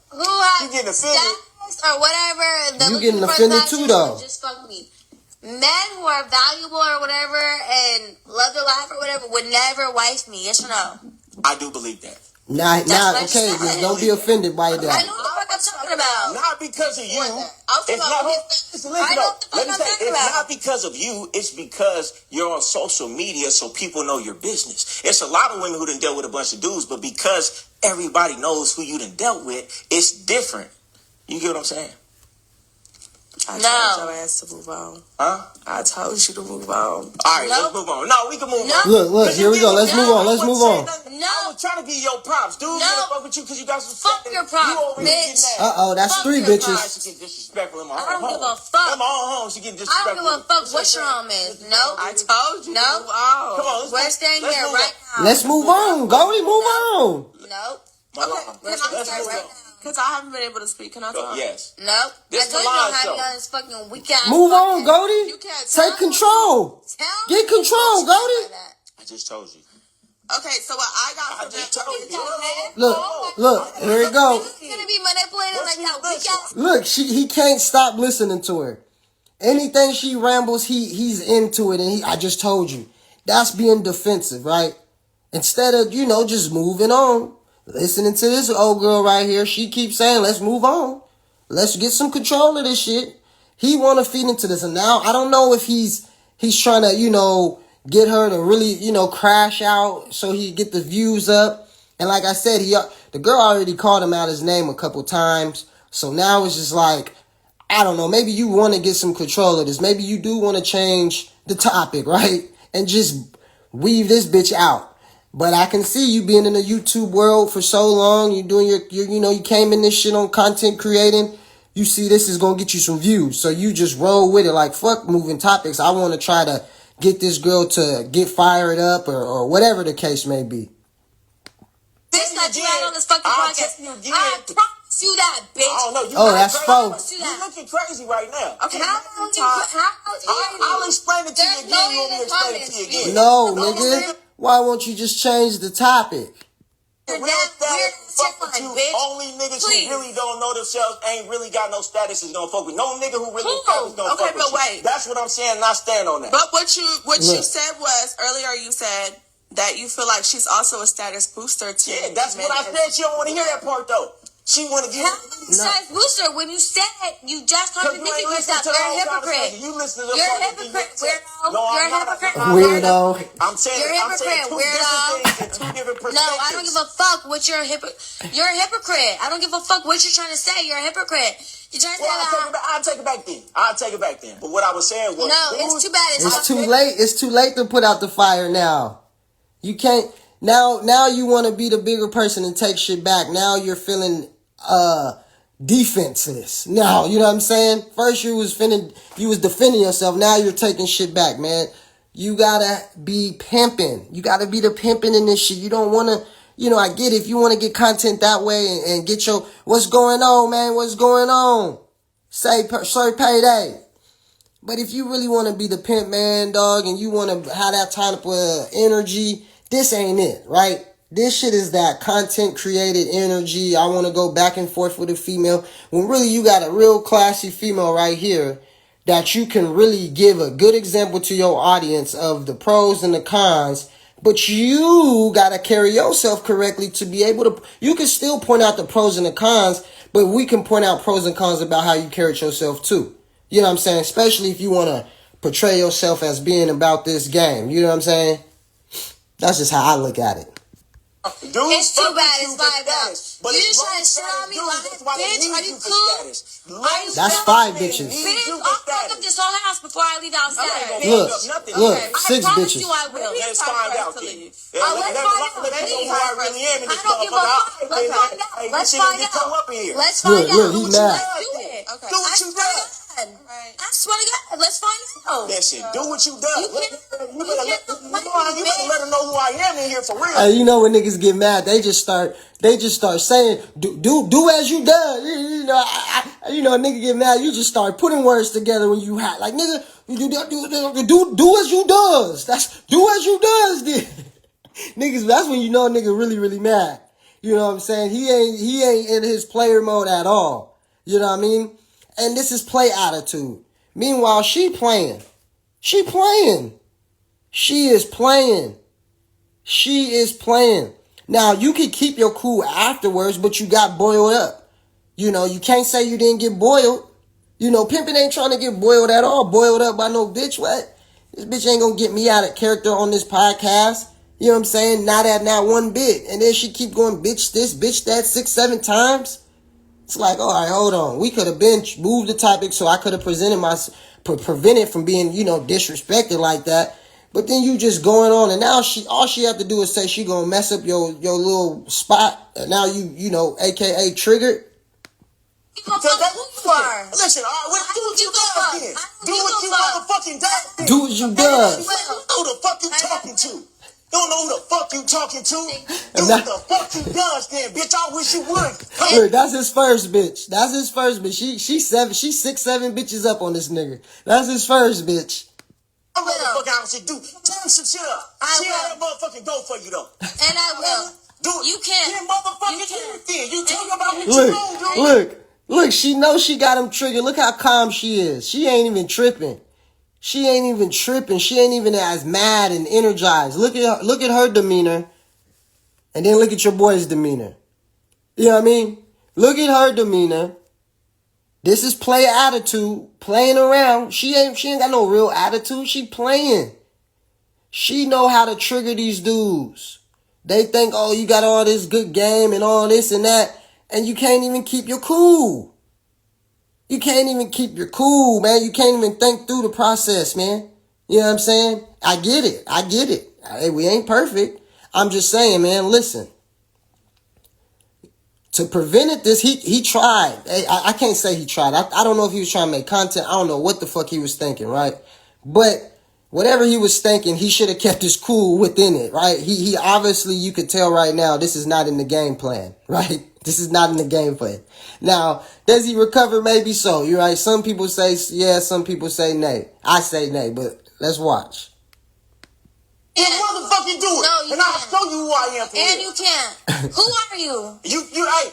Speaker 4: who have
Speaker 3: you getting offended
Speaker 4: or whatever.
Speaker 2: You getting offended too, though.
Speaker 4: Just fuck me. Men who are valuable or whatever and love to laugh or whatever would never wife me. Yes or no?
Speaker 3: I do believe that.
Speaker 2: Nah, okay, don't be offended by that.
Speaker 4: I know what the fuck I'm talking about.
Speaker 3: Not because of you. It's not because of you. It's because you're on social media, so people know your business. It's a lot of women who done dealt with a bunch of dudes, but because everybody knows who you done dealt with, it's different. You get what I'm saying?
Speaker 5: I told your ass to move on.
Speaker 3: Huh?
Speaker 5: I told you to move on.
Speaker 3: All right, let's move on. No, we can move on.
Speaker 2: Look, here we go. Let's move on. Let's move on.
Speaker 3: I was trying to give your props, dude. No. Fuck with you because you got some
Speaker 4: fuck your props, bitch.
Speaker 2: That's three bitches.
Speaker 3: She getting disrespectful in my
Speaker 4: I
Speaker 3: own
Speaker 4: don't
Speaker 3: home.
Speaker 4: give a fuck.
Speaker 3: In my own home, she getting disrespectful.
Speaker 4: I don't give a fuck what your home is. No.
Speaker 5: I told you.
Speaker 4: No.
Speaker 5: Move on.
Speaker 3: Come on,
Speaker 4: we're staying here right now.
Speaker 2: Let's move on. Goldie, move on.
Speaker 4: No.
Speaker 5: Let's start right now. Because I haven't been able to speak. Can I talk?
Speaker 3: Yes.
Speaker 4: No. I told you don't have you on this fucking weekend.
Speaker 2: Move on, Goldie.
Speaker 5: You can't
Speaker 2: take control. Get control, Goldie.
Speaker 3: I just told you.
Speaker 5: Okay, so what I got from that...
Speaker 2: Look, here we go.
Speaker 4: He's going to be manipulated like that weekend.
Speaker 2: Look, he can't stop listening to her. Anything she rambles, he's into it, and I just told you. That's being defensive, right? Instead of, just moving on. Listening to this old girl right here, she keeps saying, let's move on. Let's get some control of this shit. He want to feed into this. And now, I don't know if he's trying to, get her to really, crash out so he get the views up. And like I said, the girl already called him out his name a couple times. So now it's just like, I don't know, maybe you want to get some control of this. Maybe you do want to change the topic, right? And just weave this bitch out. But I can see you being in the YouTube world for so long. You doing your you came in this shit on content creating. You see this is going to get you some views. So you just roll with it like, fuck moving topics. I want to try to get this girl to get fired up or whatever the case may be.
Speaker 4: Bitch that you had on this fucking podcast. I promise you that, bitch.
Speaker 3: I don't know.
Speaker 2: That's false.
Speaker 3: You're looking crazy right now.
Speaker 5: Okay,
Speaker 3: I'll explain it to you again. You want me to explain it to you again?
Speaker 2: No, nigga. Why won't you just change the topic?
Speaker 3: Real status fuck with you. Only niggas who really don't know themselves ain't really got no status is gonna fuck with. No nigga who really is gonna fuck with you. That's what I'm saying, and I stand on that.
Speaker 5: But what you said was earlier. You said that you feel like she's also a status booster too.
Speaker 3: Yeah, that's what I said. She don't want to hear that part though. She want to get
Speaker 4: Besides Booster, when you said you just contradicted yourself, you're a hypocrite.
Speaker 3: You listen to the
Speaker 4: You're a hypocrite, weirdo.
Speaker 3: No,
Speaker 4: you're a hypocrite,
Speaker 2: weirdo.
Speaker 3: I'm saying
Speaker 4: you're a hypocrite,
Speaker 3: two
Speaker 4: weirdo.
Speaker 3: different things and two different perspectives.
Speaker 4: No, I don't give a fuck what you're a hypocrite. You're a hypocrite. I don't give a fuck what you're trying to say. You're a hypocrite. You're trying to say
Speaker 3: I'll take it back then. I'll take it back then. But what I was saying was,
Speaker 4: no, it's too bad.
Speaker 2: It's too late. It's too late to put out the fire now. You can't. Now you want to be the bigger person and take shit back. Now you're feeling defenseless. Now, you know what I'm saying? First you was defending yourself. Now you're taking shit back, man. You gotta be pimping. You gotta be the pimping in this shit. You don't want to, I get it. If you want to get content that way and get your, what's going on, man? What's going on? Say payday. But if you really want to be the pimp, man, dog, and you want to have that type of energy, this ain't it, right? This shit is that content created energy. I want to go back and forth with a female. When really you got a real classy female right here that you can really give a good example to your audience of the pros and the cons. But you got to carry yourself correctly to be able to, you can still point out the pros and the cons, but we can point out pros and cons about how you carry yourself too. You know what I'm saying? Especially if you want to portray yourself as being about this game. You know what I'm saying? That's just how I look at it.
Speaker 3: Dude,
Speaker 4: it's too bad. It's $5. You just trying to shit on me like, bitch, are you cool?
Speaker 2: That's 5 bitches.
Speaker 4: Bitch, I'll fuck up this whole house before I leave outside.
Speaker 2: Look, 6 bitches.
Speaker 4: I will.
Speaker 3: Let's find out, kid.
Speaker 4: Let's find out. Let's find out. Let's find out.
Speaker 2: Look, he's mad.
Speaker 3: Do what you done.
Speaker 4: I swear to God, let's find out.
Speaker 3: Listen, do what you done. You better let her know who I am in here for real.
Speaker 2: Hey, you know when niggas get mad, they just start saying, do as you done. A nigga get mad, you just start putting words together when you hot. Like, nigga, do as you does. That's do as you does, then. Niggas, that's when you know a nigga really, really mad. You know what I'm saying? He ain't in his player mode at all. You know what I mean? And this is play attitude. Meanwhile, she playing. She playing. She is playing. She is playing. Now, you can keep your cool afterwards, but you got boiled up. You can't say you didn't get boiled. Pimping ain't trying to get boiled at all. Boiled up by no bitch. What? This bitch ain't gonna get me out of character on this podcast. You know what I'm saying? Not one bit. And then she keep going, bitch this, bitch that, 6-7 times. It's like, all right, hold on. We could have been moved the topic so I could have prevented from being, disrespected like that. But then you just going on, and now all she have to do is say she gonna mess up your little spot, and now you AKA triggered.
Speaker 3: Listen, do what you done then. Do what you motherfucking done.
Speaker 2: Do what you done.
Speaker 3: Who the fuck you talking to? You don't know who the fuck you talking to? Do what the fuck you does then, bitch. I wish you would.
Speaker 2: Look, that's his first bitch. That's his first bitch. She's 6-7 bitches up on this nigga. That's his first bitch.
Speaker 3: I'm motherfucking out shit. Tell him some shit up. See how that motherfucking go for you though.
Speaker 4: And I will.
Speaker 3: Do it.
Speaker 4: You can't.
Speaker 3: Then motherfucking do it. You talking about what you gonna do.
Speaker 2: Look, she knows she got him triggered. Look how calm she is. She ain't even tripping. She ain't even as mad and energized. Look at her demeanor. And then look at your boy's demeanor. You know what I mean? Look at her demeanor. This is player attitude. Playing around. She ain't got no real attitude. She playing. She know how to trigger these dudes. They think, oh, you got all this good game and all this and that. And you can't even keep your cool. You can't even keep your cool, man. You can't even think through the process, man. You know what I'm saying? I get it. Hey, we ain't perfect. I'm just saying, man, listen. To prevent this, he tried. I can't say he tried. I don't know if he was trying to make content. I don't know what the fuck he was thinking, right? But whatever he was thinking, he should have kept his cool within it, right? He obviously, you could tell right now, this is not in the game plan, right? This is not in the game plan. Now, does he recover? Maybe so. You're right. Some people say yeah, some people say nay. I say nay, but let's watch.
Speaker 3: You motherfucking do it.
Speaker 4: No,
Speaker 3: and I'll show you who I am for
Speaker 4: and
Speaker 3: real.
Speaker 4: you can't. Who are you?
Speaker 3: You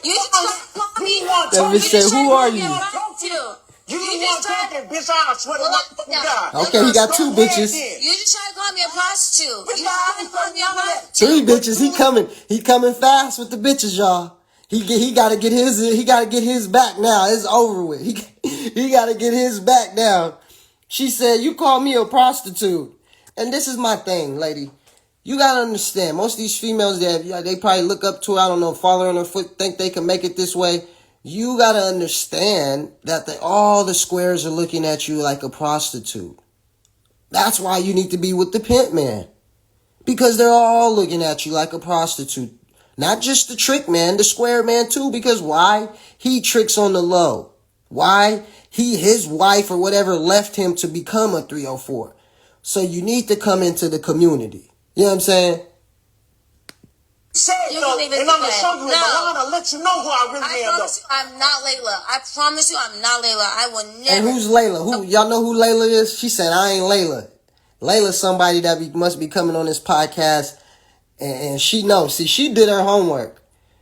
Speaker 4: just call me.
Speaker 2: Let me say, who are you?
Speaker 3: You the one talking, bitch. I swear to motherfucking God.
Speaker 2: Okay, he got 2 bitches.
Speaker 4: You just try to call me a prostitute. You trying to call me a prostitute.
Speaker 2: 3 bitches. He coming fast with the bitches, y'all. He got to get his back now. It's over with. He got to get his back now. She said, "You call me a prostitute," and this is my thing, lady. You gotta understand. Most of these females that they probably look up to, I don't know, follow her on her foot, think they can make it this way. You gotta understand that all the squares are looking at you like a prostitute. That's why you need to be with the pimp man, because they're all looking at you like a prostitute. Not just the trick man, the square man too, because why? He tricks on the low. Why? His wife or whatever left him to become a 304. So you need to come into the community. You know what I'm saying?
Speaker 3: Say
Speaker 4: You
Speaker 3: though,
Speaker 4: don't even
Speaker 3: and I'm gonna
Speaker 4: say
Speaker 3: show you in
Speaker 4: that.
Speaker 3: Milan, I'll let you know who I really am though.
Speaker 4: promise you, I'm not Layla. I promise you, I'm not Layla. I will never.
Speaker 2: And who's Layla? Who y'all know who Layla is? She said, "I ain't Layla." Layla's somebody that must be coming on this podcast, and she knows. See, she did her homework.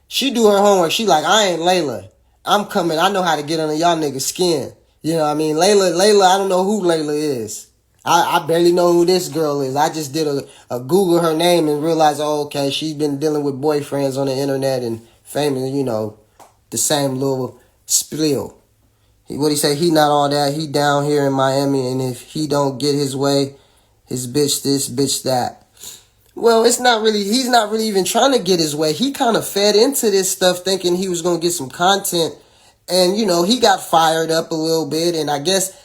Speaker 2: She do her homework. She like, "I ain't Layla. I'm coming. I know how to get under y'all niggas' skin." You know what I mean? Layla, I don't know who Layla is. I barely know who this girl is. I just did a Google her name and realized, oh, okay, she's been dealing with boyfriends on the internet and famous, you know, the same little spiel. What he say? He not all that. He down here in Miami, and if he don't get his way, his bitch this, bitch that. Well, he's not really even trying to get his way. He kind of fed into this stuff thinking he was going to get some content. And, you know, he got fired up a little bit. And I guess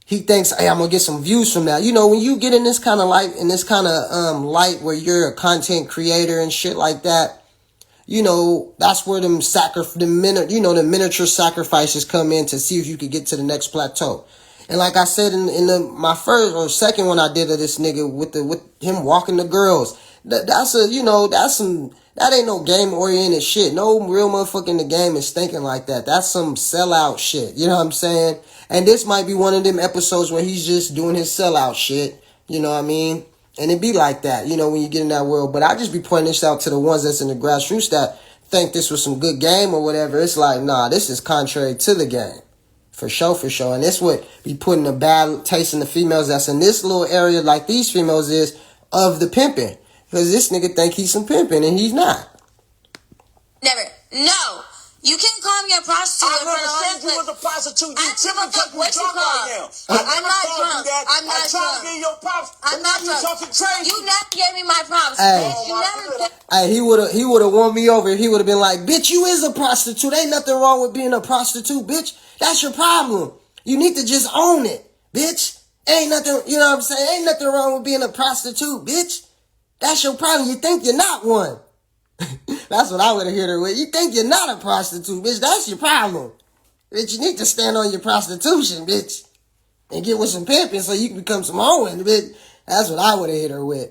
Speaker 2: he thinks, hey, I'm going to get some views from that. You know, when you get in this kind of light, light where you're a content creator and shit like that, you know, that's where the miniature sacrifices come in to see if you could get to the next plateau. And like I said in my first or second one I did of this nigga with him walking the girls, that ain't no game oriented shit. No real motherfucker in the game is thinking like that. That's some sellout shit. You know what I'm saying? And this might be one of them episodes where he's just doing his sellout shit. You know what I mean? And it be like that, you know, when you get in that world. But I just be pointing this out to the ones that's in the grassroots that think this was some good game or whatever. It's like, nah, this is contrary to the game. For sure. And this would be putting a bad taste in the females that's in this little area like these females is of the pimping. Because this nigga think he's some pimping and he's not.
Speaker 4: Never. No. You can't call me a prostitute.
Speaker 3: I never said you was a prostitute. You typically
Speaker 4: what you
Speaker 3: drunk
Speaker 4: call?
Speaker 3: right now.
Speaker 4: I'm not drunk. I'm not
Speaker 3: I tried
Speaker 4: drunk.
Speaker 3: to give you your props.
Speaker 4: I'm not
Speaker 3: You
Speaker 4: drunk.
Speaker 3: talking crazy.
Speaker 4: You never gave me my props.
Speaker 2: Hey.
Speaker 4: Bitch. You never.
Speaker 2: Hey, he would have won me over. He would have been like, bitch, you is a prostitute. Ain't nothing wrong with being a prostitute, bitch. That's your problem. You need to just own it, bitch. Ain't nothing, you know what I'm saying? Ain't nothing wrong with being a prostitute, bitch. That's your problem. You think you're not one. That's what I would have hit her with. You think you're not a prostitute, bitch. That's your problem. Bitch, you need to stand on your prostitution, bitch. And get with some pimping so you can become some hoeing, bitch. That's what I would have hit her with.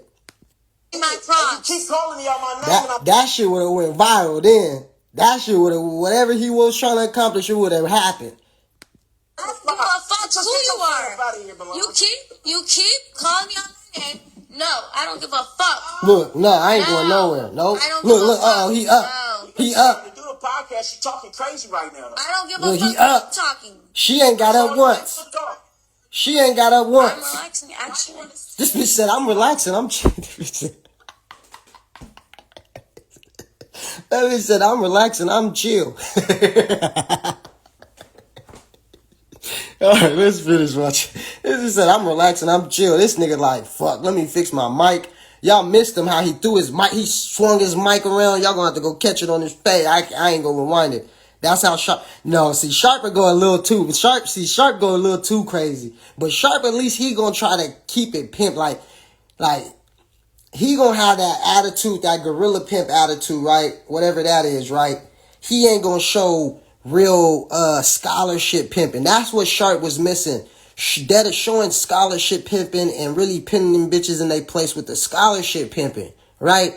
Speaker 4: My props.
Speaker 3: You keep calling me out my name.
Speaker 2: That shit would have went viral then. That shit would have, whatever he was trying to accomplish, it would have happened.
Speaker 4: I don't give a fuck who you are. You keep calling me out my name. No, I don't give a fuck.
Speaker 2: Look, no, I ain't going nowhere. No. Look, he up.
Speaker 4: No.
Speaker 2: He up.
Speaker 3: To do a podcast, she talking crazy right now.
Speaker 4: I don't give a
Speaker 2: Look,
Speaker 4: fuck
Speaker 2: he up.
Speaker 4: who's talking.
Speaker 2: She ain't got up once. She ain't got up once.
Speaker 4: I'm relaxing, actually.
Speaker 2: This bitch said, I'm relaxing. I'm chill. That bitch said, I'm relaxing. I'm chill. All right, let's finish watching. This bitch said, I'm relaxing. I'm chill. This nigga like, fuck, let me fix my mic. Y'all missed him how he threw his mic. He swung his mic around. Y'all gonna have to go catch it on his face. I ain't gonna rewind it. That's how Sharp. No, see, Sharp would go a little too. Sharp go a little too crazy. But Sharp, at least he gonna try to keep it pimp. Like he gonna have that attitude, that gorilla pimp attitude, right? Whatever that is, right? He ain't gonna show real scholarship pimping. That's what Sharp was missing. That is showing scholarship pimping and really pinning them bitches in their place with the scholarship pimping, right?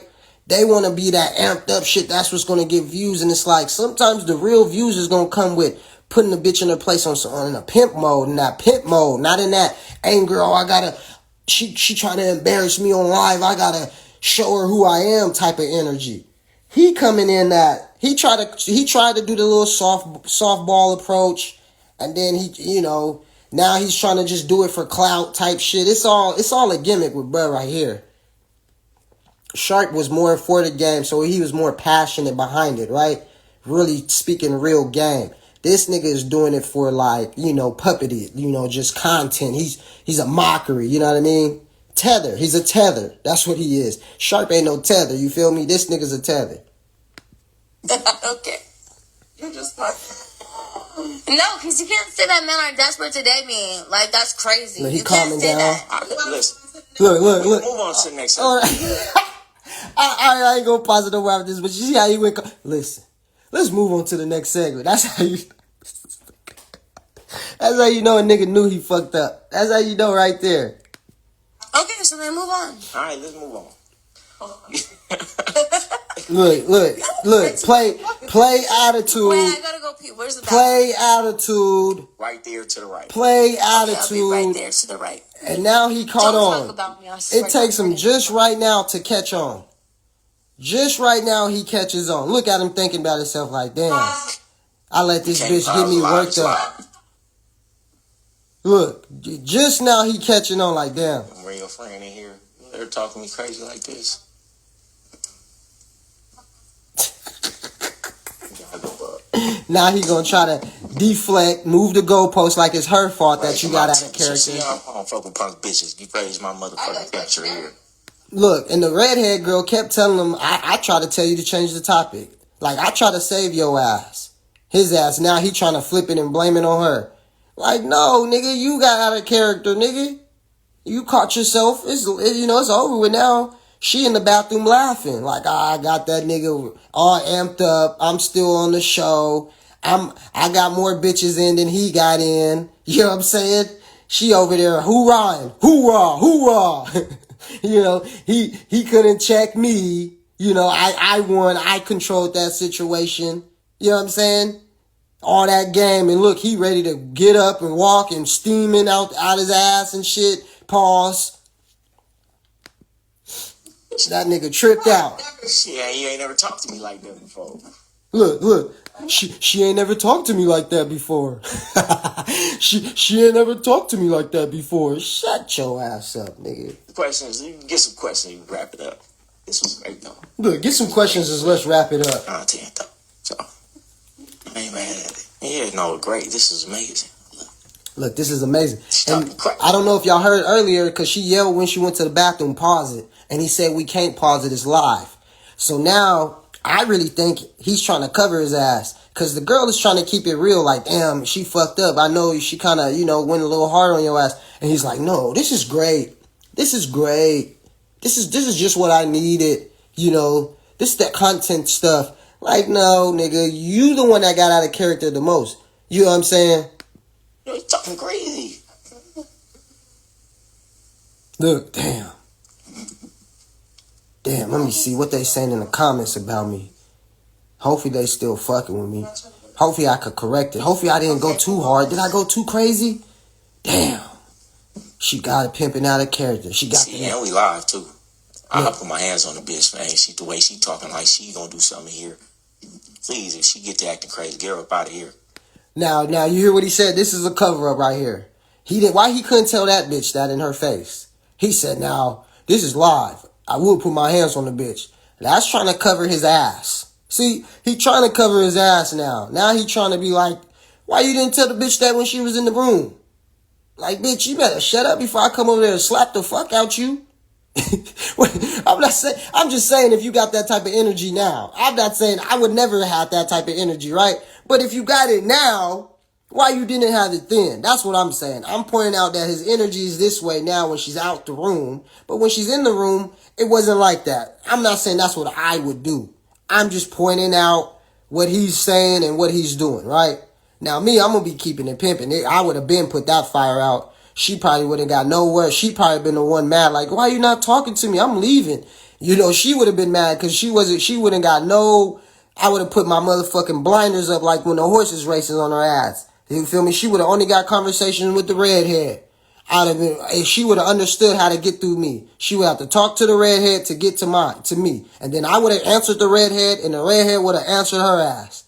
Speaker 2: They want to be that amped up shit. That's what's going to get views. And it's like, sometimes the real views is going to come with putting the bitch in her place on a pimp mode, in that pimp mode, not in that anger. Oh, she trying to embarrass me on live. I got to show her who I am type of energy. He coming in that, he tried to do the little softball approach. And then now he's trying to just do it for clout type shit. It's all a gimmick with bruh right here. Sharp was more for the game, so he was more passionate behind it, right? Really speaking real game. This nigga is doing it for like, puppety, just content. He's a mockery, you know what I mean? Tether. He's a tether. That's what he is. Sharp ain't no tether, you feel me? This nigga's a tether.
Speaker 5: Okay. You're just like...
Speaker 4: No, because you can't say that men are desperate to date me. Like, that's crazy.
Speaker 2: Look, he
Speaker 4: you can't
Speaker 2: calming
Speaker 4: say
Speaker 2: down.
Speaker 4: that.
Speaker 3: Listen,
Speaker 2: Look.
Speaker 3: move on to the next
Speaker 2: All
Speaker 3: subject.
Speaker 2: right. I ain't gonna pause it over after this, but you see how he went. Listen, let's move on to the next segment. That's how you know a nigga knew he fucked up. That's how you know right there.
Speaker 4: Okay, so then move on.
Speaker 3: All right, let's move on.
Speaker 2: Look. Play attitude.
Speaker 4: Wait, I gotta go pee. Where's the bathroom?
Speaker 2: Play attitude.
Speaker 3: Right there to the right.
Speaker 2: Play
Speaker 4: I'll
Speaker 2: attitude.
Speaker 4: be right there to the right.
Speaker 2: And now he caught
Speaker 4: Don't
Speaker 2: on.
Speaker 4: talk about me. I swear
Speaker 2: It takes
Speaker 4: to
Speaker 2: him
Speaker 4: God.
Speaker 2: just right now to catch on. Just right now he catches on. Look at him thinking about himself like, damn, I let this bitch get me worked up. Look, just now he catching on like, damn.
Speaker 3: Bring your friend in here. They're talking me crazy like this.
Speaker 2: Now he gonna try to deflect, move the goalpost like it's her fault that you got out of character.
Speaker 3: See, I don't fuck with punk bitches. You praise my motherfucking culture here.
Speaker 2: Look, and the redhead girl kept telling him, I try to tell you to change the topic. Like, I try to save your ass. His ass, now he trying to flip it and blame it on her. Like, no, nigga, you got out of character, nigga. You caught yourself. It's over with now. She in the bathroom laughing. Like, I got that nigga all amped up. I'm still on the show. I got more bitches in than he got in. You know what I'm saying? She over there hoorahing. Hoorah, hoorah. He couldn't check me. I won. I controlled that situation. You know what I'm saying? All that game. And look, he ready to get up and walk and steaming out his ass and shit. Pause. That nigga tripped out.
Speaker 3: Yeah, you ain't never talked to me like that before.
Speaker 2: Look. She ain't never talked to me like that before. she ain't never talked to me like that before. Shut your ass up, nigga.
Speaker 3: Questions. You can get some questions. You can wrap it up. This was great, though.
Speaker 2: Look, get some questions and let's wrap it up.
Speaker 3: Content, though. So, I ain't mad at it. Yeah, no, great. This is amazing.
Speaker 2: Look, this is amazing.
Speaker 3: Stop
Speaker 2: And
Speaker 3: crap.
Speaker 2: I don't know if y'all heard earlier, because she yelled when she went to the bathroom, pause it. And he said, we can't pause it, it's live. So now, I really think he's trying to cover his ass. Because the girl is trying to keep it real, like, damn, she fucked up. I know she kind of, went a little hard on your ass. And he's like, no, this is great. This is great. This is just what I needed. This is that content stuff. Like, no, nigga, you the one that got out of character the most. You know what I'm saying?
Speaker 3: You're talking crazy.
Speaker 2: Look, damn, let me see what they saying in the comments about me. Hopefully they still fucking with me. Hopefully I could correct it. Hopefully I didn't go too hard. Did I go too crazy? Damn. She got it pimping out of character. She got
Speaker 3: See, and we live, too. I'll put my hands on the bitch, man. The way she talking like she gonna do something here. Please, if she get to acting crazy, get her up out of here.
Speaker 2: Now you hear what he said? This is a cover-up right here. Why he couldn't tell that bitch that in her face? He said, now, this is live. I will put my hands on the bitch. That's trying to cover his ass. See, he trying to cover his ass now. Now he trying to be like, why you didn't tell the bitch that when she was in the room? Like, bitch, you better shut up before I come over there and slap the fuck out you. I'm just saying if you got that type of energy now. I'm not saying I would never have that type of energy, right? But if you got it now, why you didn't have it then? That's what I'm saying. I'm pointing out that his energy is this way now when she's out the room. But when she's in the room, it wasn't like that. I'm not saying that's what I would do. I'm just pointing out what he's saying and what he's doing, right? Now me, I'm going to be keeping it pimping. I would have been put that fire out. She probably wouldn't got nowhere. She probably been the one mad, like, why you not talking to me? I'm leaving. She would have been mad because she wouldn't got I would have put my motherfucking blinders up like when the horse is racing on her ass. You feel me? She would have only got conversations with the redhead. If she would have understood how to get through me, she would have to talk to the redhead to get to me. And then I would have answered the redhead and the redhead would have answered her ass.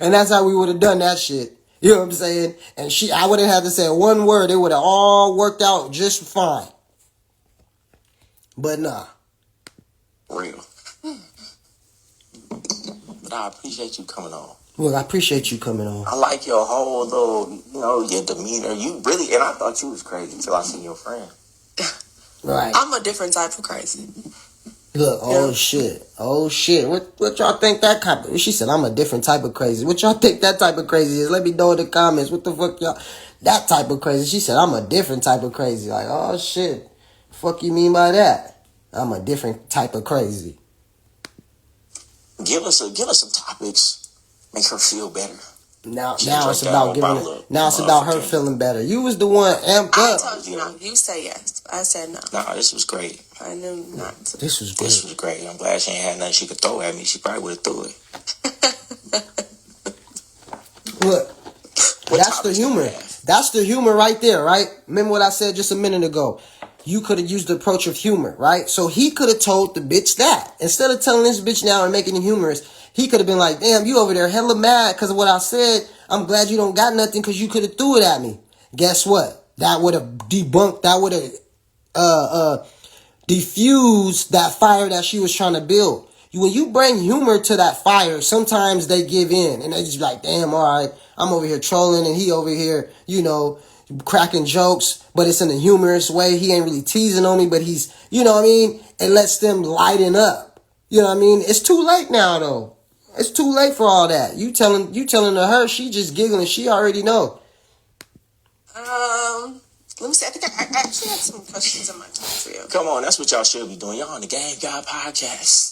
Speaker 2: And that's how we would have done that shit. You know what I'm saying? And I wouldn't have to say one word. It would have all worked out just fine. But nah.
Speaker 3: real. But I appreciate you coming on.
Speaker 2: Well, I appreciate you coming on.
Speaker 3: I like your whole little, your demeanor. You really, and I thought you was crazy until I seen your friend.
Speaker 2: Right.
Speaker 5: I'm a different type of crazy.
Speaker 2: Look, oh shit. What y'all think that type of, she said, I'm a different type of crazy. What y'all think that type of crazy is? Let me know in the comments. What the fuck y'all, that type of crazy. She said, I'm a different type of crazy. Like, oh shit. Fuck you mean by that? I'm a different type of crazy.
Speaker 3: Give us some topics. Make her feel better.
Speaker 2: Now it's about giving it. Now it's about her feeling better. You was the one amped
Speaker 5: I
Speaker 2: up.
Speaker 5: told you no. You say yes. I said no.
Speaker 3: Nah, this was great.
Speaker 5: I knew not to.
Speaker 2: This was great.
Speaker 3: This was great. I'm glad she ain't had nothing she could throw at me. She probably would have threw it.
Speaker 2: Look, that's the humor. That's the humor right there, right? Remember what I said just a minute ago. You could have used the approach of humor, right? So he could have told the bitch that. Instead of telling this bitch now and making it humorous, he could have been like, damn, you over there hella mad because of what I said. I'm glad you don't got nothing because you could have threw it at me. Guess what? That would have debunked, that would have diffused that fire that she was trying to build. When you bring humor to that fire, sometimes they give in. And they just be like, damn, all right, I'm over here trolling and he over here, cracking jokes, but it's in a humorous way. He ain't really teasing on me, but he's, you know what I mean? It lets them lighten up. You know what I mean? It's too late now, though. It's too late for all that. You telling her, she just giggling. She already know.
Speaker 5: Let me see. I think I actually have some questions in my time for you.
Speaker 3: Come on, that's what y'all should be doing. Y'all on the Game Guy podcast.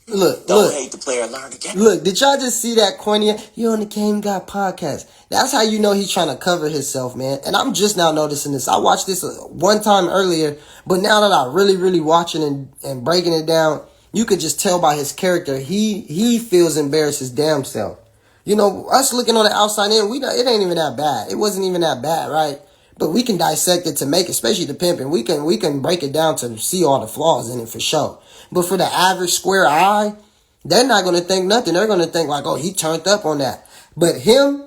Speaker 2: Look.
Speaker 3: Hate the player, learn the game.
Speaker 2: Look, did y'all just see that corny? You on the Game Guy podcast. That's how you know he's trying to cover himself, man. And I'm just now noticing this. I watched this one time earlier, but now that I really watching and breaking it down, you could just tell by his character, he feels embarrassed his damn self. Us looking on the outside in, it ain't even that bad. It wasn't even that bad, right? But we can dissect it to make, especially the pimping. We can break it down to see all the flaws in it for sure. But for the average square eye, they're not going to think nothing. They're going to think like, oh, he turned up on that. But him,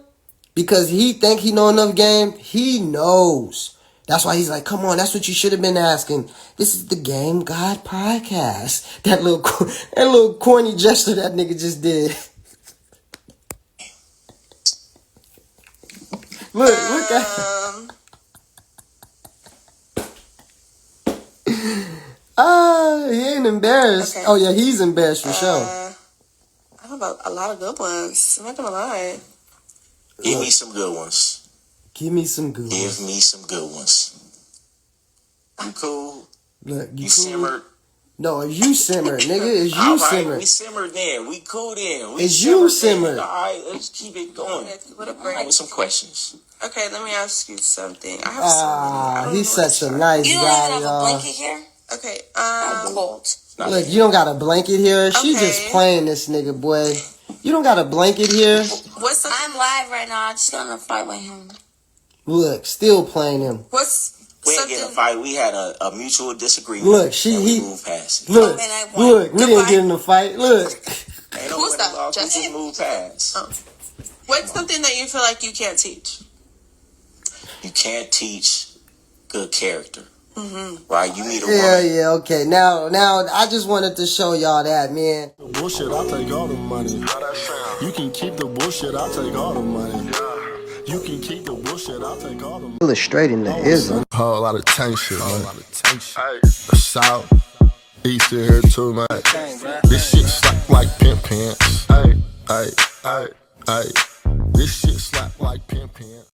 Speaker 2: because he think he know enough game, he knows. That's why he's like, come on, that's what you should have been asking. This is the Game God podcast. That little corny gesture that nigga just did. Look at he ain't embarrassed. Okay. Oh yeah, he's embarrassed for sure.
Speaker 5: I have a lot of good ones. I'm not gonna lie.
Speaker 3: Give me some good ones.
Speaker 2: Give me some good
Speaker 3: ones. You cool?
Speaker 2: Look, you cool?
Speaker 3: Simmered?
Speaker 2: No, you simmered, nigga. It's you
Speaker 3: all right,
Speaker 2: simmered.
Speaker 3: We simmered then. We cool then.
Speaker 2: It's you simmered.
Speaker 3: All right, let's keep it going. With some questions.
Speaker 5: Okay, let me ask you something. I have so many.
Speaker 2: He's such a nice guy,
Speaker 4: You don't even have a blanket here?
Speaker 5: Okay,
Speaker 4: cold.
Speaker 2: Look, you don't got a blanket here. Okay. She just playing this nigga, boy. You don't got a blanket here.
Speaker 4: I'm live right now. I just got in a fight with him.
Speaker 2: Look, still playing him.
Speaker 3: We didn't get in a fight. We had a mutual disagreement.
Speaker 2: Look, we moved past it. Look, we didn't get in a fight. Look.
Speaker 5: Who's that?
Speaker 3: We just moved past.
Speaker 5: Oh. What's something that you feel like you can't teach?
Speaker 3: You can't teach good character. Mm-hmm. Right? You need a
Speaker 2: woman. Yeah, okay. Now, I just wanted to show y'all that, man.
Speaker 6: Bullshit, I'll take all the money. You can keep the bullshit, I'll take all the money. You can keep the bullshit, I'll take all the money.
Speaker 2: Illustrating the ism.
Speaker 6: Whole lot of tank shit, man. The South, East here too, man. This shit slap like pimp pants. This shit slap like pimp pants.